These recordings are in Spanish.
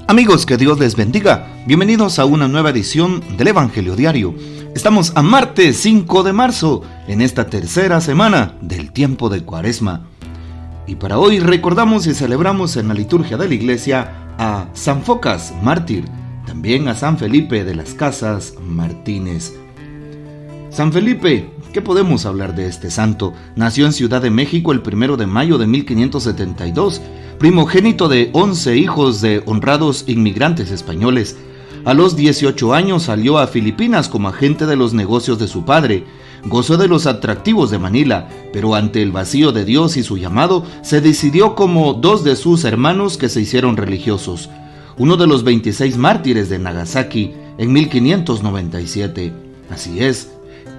Amigos, que Dios les bendiga. Bienvenidos a una nueva edición del Evangelio Diario. Estamos a martes 5 de marzo, en esta tercera semana del tiempo de Cuaresma. Y para hoy recordamos y celebramos en la liturgia de la iglesia a San Focas, mártir, también a San Felipe de las Casas Martínez. San Felipe, ¿qué podemos hablar de este santo? Nació en Ciudad de México el 1 de mayo de 1572, primogénito de 11 hijos de honrados inmigrantes españoles. A los 18 años salió a Filipinas como agente de los negocios de su padre. Gozó de los atractivos de Manila, pero ante el vacío de Dios y su llamado, se decidió como dos de sus hermanos que se hicieron religiosos. Uno de los 26 mártires de Nagasaki en 1597. Así es,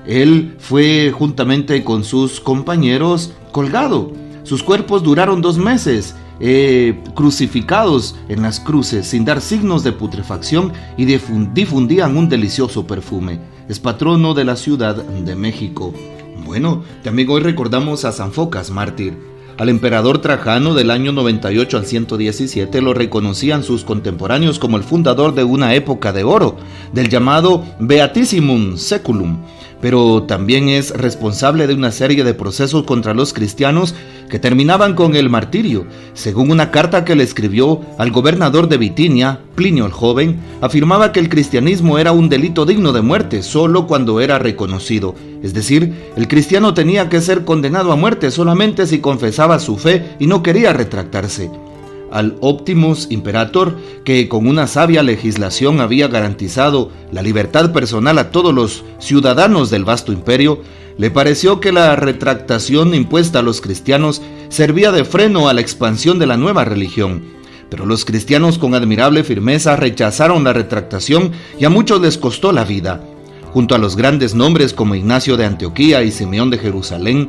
él fue juntamente con sus compañeros colgado. Sus cuerpos duraron 2 meses, crucificados en las cruces, sin dar signos de putrefacción, y difundían un delicioso perfume. Es patrono de la Ciudad de México. Bueno, también hoy recordamos a San Focas, mártir. Al emperador Trajano del año 98 al 117 lo reconocían sus contemporáneos como el fundador de una época de oro, del llamado Beatissimum Seculum, pero también es responsable de una serie de procesos contra los cristianos que terminaban con el martirio. Según una carta que le escribió al gobernador de Bitinia, Plinio el Joven, afirmaba que el cristianismo era un delito digno de muerte solo cuando era reconocido. Es decir, el cristiano tenía que ser condenado a muerte solamente si confesaba su fe y no quería retractarse. Al Optimus Imperator, que con una sabia legislación había garantizado la libertad personal a todos los ciudadanos del vasto imperio, le pareció que la retractación impuesta a los cristianos servía de freno a la expansión de la nueva religión. Pero los cristianos con admirable firmeza rechazaron la retractación y a muchos les costó la vida. Junto a los grandes nombres como Ignacio de Antioquía y Simeón de Jerusalén,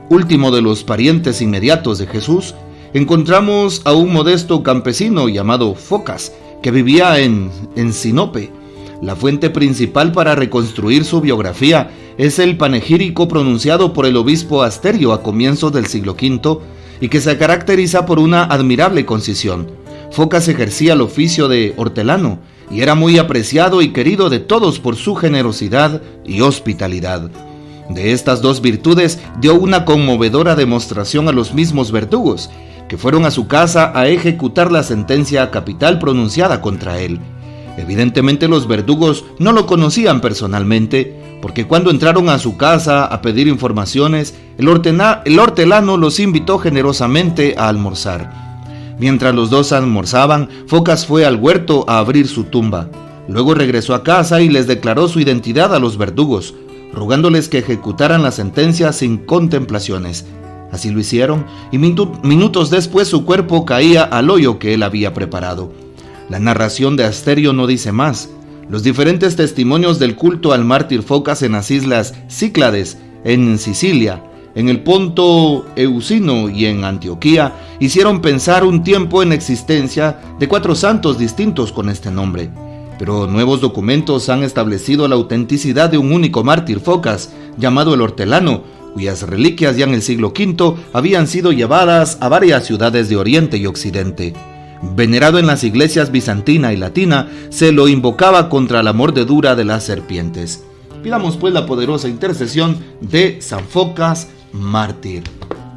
último de los parientes inmediatos de Jesús, encontramos a un modesto campesino llamado Focas, que vivía en Sinope. La fuente principal para reconstruir su biografía es el panegírico pronunciado por el obispo Asterio a comienzos del siglo V y que se caracteriza por una admirable concisión. Focas ejercía el oficio de hortelano y era muy apreciado y querido de todos por su generosidad y hospitalidad. De estas dos virtudes dio una conmovedora demostración a los mismos verdugos, que fueron a su casa a ejecutar la sentencia capital pronunciada contra él. Evidentemente los verdugos no lo conocían personalmente, porque cuando entraron a su casa a pedir informaciones, el hortelano los invitó generosamente a almorzar. Mientras los dos almorzaban, Focas fue al huerto a abrir su tumba. Luego regresó a casa y les declaró su identidad a los verdugos, rogándoles que ejecutaran la sentencia sin contemplaciones. Así lo hicieron, y minutos después su cuerpo caía al hoyo que él había preparado. La narración de Asterio no dice más. Los diferentes testimonios del culto al mártir Focas en las islas Cíclades, en Sicilia, en el Ponto Euxino y en Antioquía, hicieron pensar un tiempo en existencia de 4 santos distintos con este nombre. Pero nuevos documentos han establecido la autenticidad de un único mártir Focas, llamado el Hortelano, cuyas reliquias ya en el siglo V habían sido llevadas a varias ciudades de Oriente y Occidente. Venerado en las iglesias bizantina y latina, se lo invocaba contra la mordedura de las serpientes. Pidamos pues la poderosa intercesión de San Focas, mártir.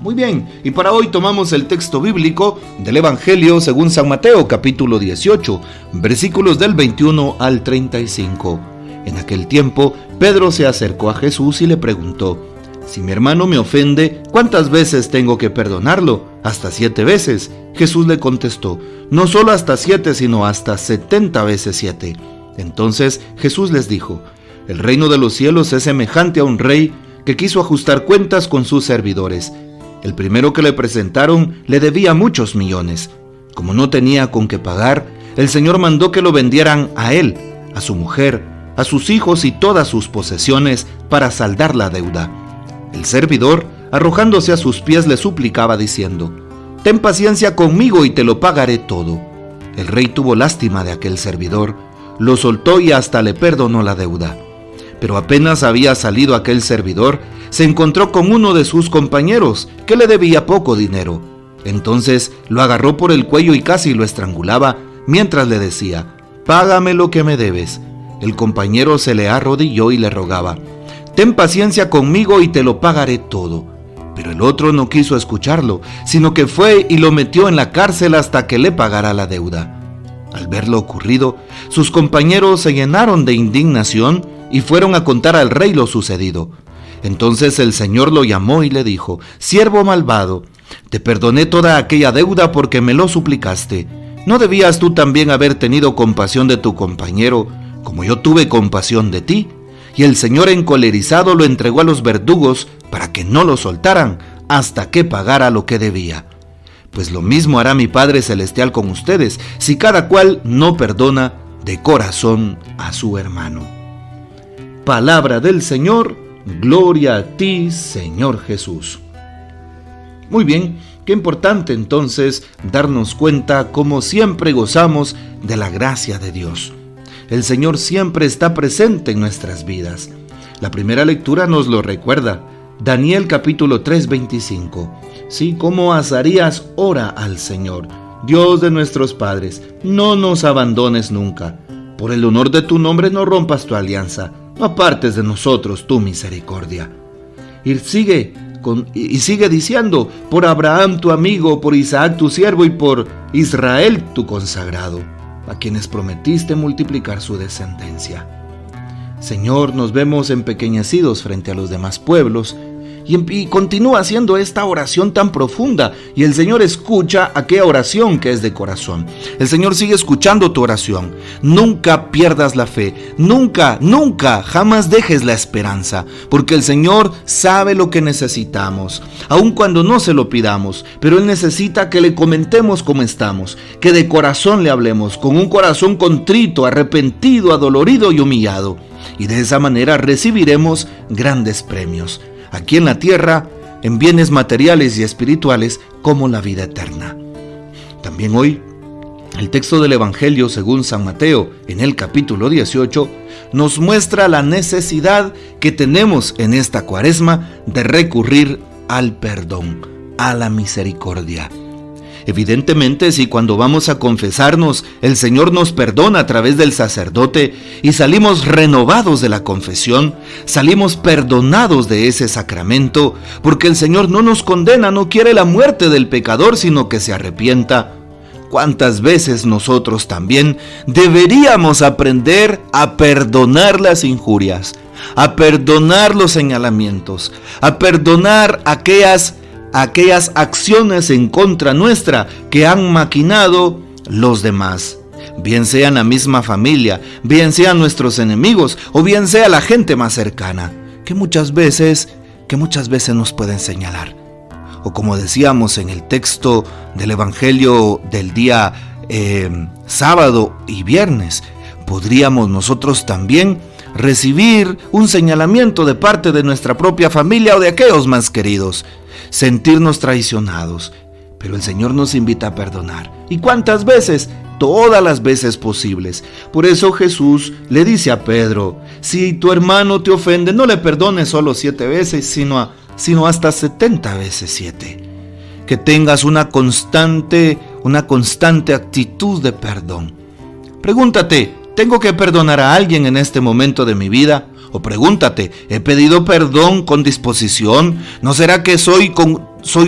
Muy bien, y para hoy tomamos el texto bíblico del Evangelio según San Mateo, capítulo 18, versículos del 21 al 35. En aquel tiempo, Pedro se acercó a Jesús y le preguntó: «Si mi hermano me ofende, ¿cuántas veces tengo que perdonarlo? ¿Hasta 7 veces? Jesús le contestó: «No solo hasta 7, sino hasta 70 veces 7». Entonces Jesús les dijo: «El reino de los cielos es semejante a un rey que quiso ajustar cuentas con sus servidores. El primero que le presentaron le debía muchos millones. Como no tenía con qué pagar, el Señor mandó que lo vendieran a él, a su mujer, a sus hijos y todas sus posesiones para saldar la deuda. El servidor, arrojándose a sus pies, le suplicaba diciendo: «Ten paciencia conmigo y te lo pagaré todo». El rey tuvo lástima de aquel servidor, lo soltó y hasta le perdonó la deuda. Pero apenas había salido aquel servidor, se encontró con uno de sus compañeros que le debía poco dinero. Entonces lo agarró por el cuello y casi lo estrangulaba, mientras le decía: «Págame lo que me debes». El compañero se le arrodilló y le rogaba: «Ten paciencia conmigo y te lo pagaré todo». Pero el otro no quiso escucharlo, sino que fue y lo metió en la cárcel hasta que le pagara la deuda. Al ver lo ocurrido, sus compañeros se llenaron de indignación y fueron a contar al rey lo sucedido. Entonces el Señor lo llamó y le dijo: «Siervo malvado, te perdoné toda aquella deuda porque me lo suplicaste. ¿No debías tú también haber tenido compasión de tu compañero, como yo tuve compasión de ti?» Y el Señor, encolerizado, lo entregó a los verdugos para que no lo soltaran hasta que pagara lo que debía. Pues lo mismo hará mi Padre Celestial con ustedes, si cada cual no perdona de corazón a su hermano. Palabra del Señor, gloria a ti, Señor Jesús. Muy bien, qué importante entonces darnos cuenta cómo siempre gozamos de la gracia de Dios. El Señor siempre está presente en nuestras vidas. La primera lectura nos lo recuerda. Daniel capítulo 3, 25. Sí, como Azarías ora al Señor: «Dios de nuestros padres, no nos abandones nunca. Por el honor de tu nombre no rompas tu alianza. No apartes de nosotros tu misericordia». Y sigue diciendo: «Por Abraham tu amigo, por Isaac tu siervo y por Israel tu consagrado, a quienes prometiste multiplicar su descendencia». Señor, nos vemos empequeñecidos frente a los demás pueblos y continúa haciendo esta oración tan profunda, y el Señor escucha aquella oración que es de corazón. El Señor sigue escuchando tu oración. Nunca pierdas la fe, nunca, jamás dejes la esperanza, porque el Señor sabe lo que necesitamos, aun cuando no se lo pidamos, pero Él necesita que le comentemos cómo estamos, que de corazón le hablemos, con un corazón contrito, arrepentido, adolorido y humillado, y de esa manera recibiremos grandes premios aquí en la tierra, en bienes materiales y espirituales, como la vida eterna. También hoy, el texto del Evangelio según San Mateo, en el capítulo 18, nos muestra la necesidad que tenemos en esta Cuaresma de recurrir al perdón, a la misericordia. Evidentemente, si cuando vamos a confesarnos, el Señor nos perdona a través del sacerdote y salimos renovados de la confesión, salimos perdonados de ese sacramento, porque el Señor no nos condena, no quiere la muerte del pecador, sino que se arrepienta. ¿Cuántas veces nosotros también deberíamos aprender a perdonar las injurias, a perdonar los señalamientos, a perdonar aquellas acciones en contra nuestra que han maquinado los demás, bien sean la misma familia, bien sean nuestros enemigos o bien sea la gente más cercana, que muchas veces nos pueden señalar? O como decíamos en el texto del Evangelio del día sábado y viernes, podríamos nosotros también recibir un señalamiento de parte de nuestra propia familia o de aquellos más queridos, sentirnos traicionados, pero el Señor nos invita a perdonar. ¿Y cuántas veces? Todas las veces posibles. Por eso Jesús le dice a Pedro: si tu hermano te ofende, no le perdones solo 7 veces, sino hasta 70 veces 7. Que tengas una constante actitud de perdón. Pregúntate: ¿tengo que perdonar a alguien en este momento de mi vida? O pregúntate: ¿he pedido perdón con disposición? ¿No será que soy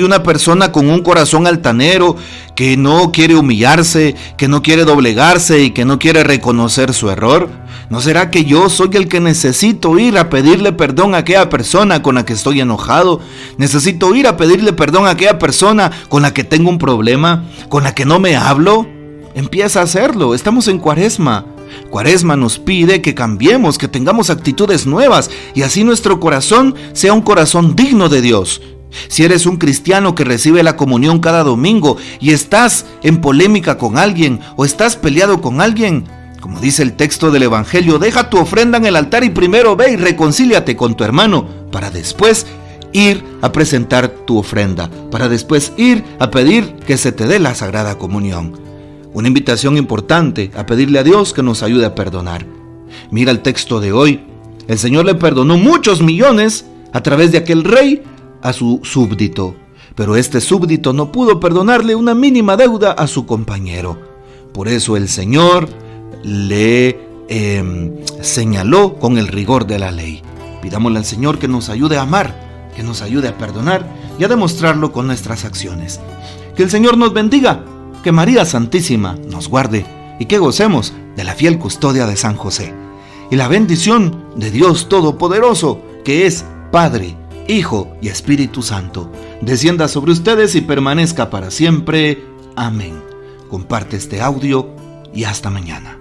una persona con un corazón altanero, que no quiere humillarse, que no quiere doblegarse y que no quiere reconocer su error? ¿No será que yo soy el que necesito ir a pedirle perdón a aquella persona con la que estoy enojado? ¿Necesito ir a pedirle perdón a aquella persona con la que tengo un problema, con la que no me hablo? Empieza a hacerlo. Estamos en Cuaresma. Cuaresma nos pide que cambiemos, que tengamos actitudes nuevas y así nuestro corazón sea un corazón digno de Dios. Si eres un cristiano que recibe la comunión cada domingo y estás en polémica con alguien o estás peleado con alguien, como dice el texto del Evangelio, deja tu ofrenda en el altar y primero ve y reconcíliate con tu hermano para después ir a presentar tu ofrenda, para después ir a pedir que se te dé la Sagrada Comunión. Una invitación importante a pedirle a Dios que nos ayude a perdonar. Mira el texto de hoy. El Señor le perdonó muchos millones a través de aquel rey a su súbdito, pero este súbdito no pudo perdonarle una mínima deuda a su compañero. Por eso el Señor le señaló con el rigor de la ley. Pidámosle al Señor que nos ayude a amar, que nos ayude a perdonar y a demostrarlo con nuestras acciones. Que el Señor nos bendiga, que María Santísima nos guarde y que gocemos de la fiel custodia de San José. Y la bendición de Dios Todopoderoso, que es Padre, Hijo y Espíritu Santo, descienda sobre ustedes y permanezca para siempre. Amén. Comparte este audio y hasta mañana.